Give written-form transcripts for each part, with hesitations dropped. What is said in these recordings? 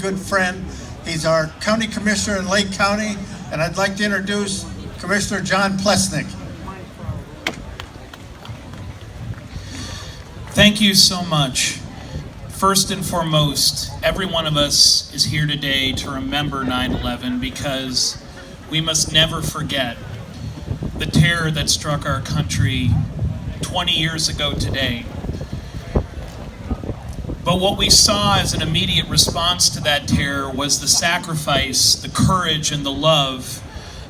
good friend. He's our county commissioner in Lake County, and I'd like to introduce Commissioner John Plecnik. Thank you so much. First and foremost, every one of us is here today to remember 9/11 because we must never forget the terror that struck our country 20 years ago today. But what we saw as an immediate response to that terror was the sacrifice, the courage, and the love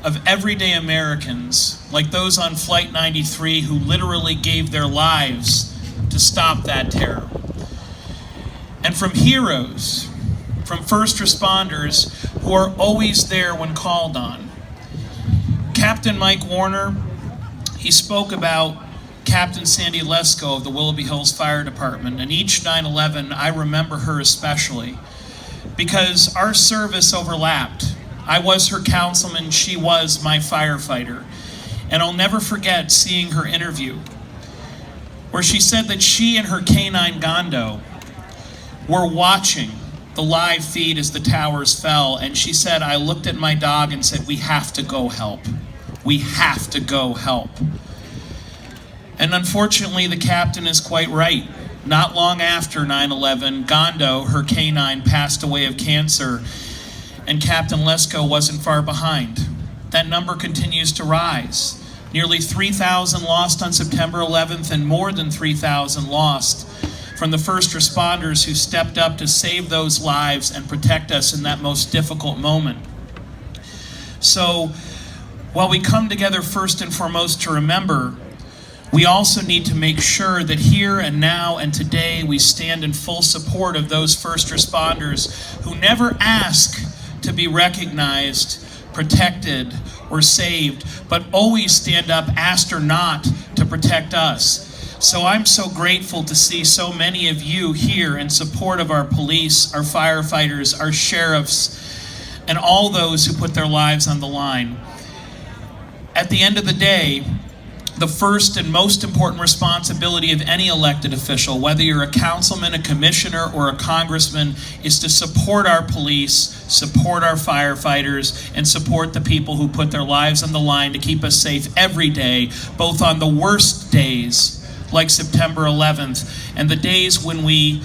of everyday Americans, like those on Flight 93 who literally gave their lives to stop that terror. And from heroes, from first responders who are always there when called on. Captain Mike Warner, he spoke about Captain Sandy Lesko of the Willoughby Hills Fire Department, and each 9/11 I remember her especially because our service overlapped. I was her councilman, she was my firefighter, and I'll never forget seeing her interview where she said that she and her canine Gondo were watching the live feed as the towers fell, and she said, I looked at my dog and said, we have to go help. We have to go help. And unfortunately, the captain is quite right. Not long after 9/11, Gondo, her canine, passed away of cancer, and Captain Lesko wasn't far behind. That number continues to rise. Nearly 3,000 lost on September 11th, and more than 3,000 lost from the first responders who stepped up to save those lives and protect us in that most difficult moment. So, while we come together first and foremost to remember, we also need to make sure that here and now and today we stand in full support of those first responders who never ask to be recognized, protected, or saved, but always stand up, asked or not, to protect us. So I'm so grateful to see so many of you here in support of our police, our firefighters, our sheriffs, and all those who put their lives on the line. At the end of the day, the first and most important responsibility of any elected official, whether you're a councilman, a commissioner, or a congressman, is to support our police, support our firefighters, and support the people who put their lives on the line to keep us safe every day, both on the worst days, like September 11th, and the days when we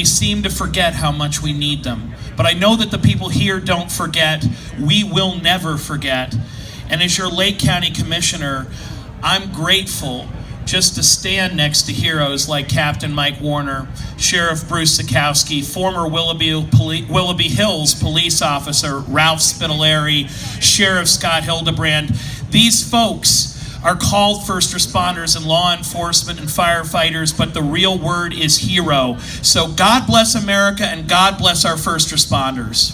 seem to forget how much we need them. But I know that the people here don't forget. We will never forget. And as your Lake County Commissioner, I'm grateful just to stand next to heroes like Captain Mike Warner, Sheriff Bruce Sikowski, former Willoughby Hills police officer Ralph Spitaleri, Sheriff Scott Hildebrand. These folks are called first responders and law enforcement and firefighters, but the real word is hero. So God bless America and God bless our first responders.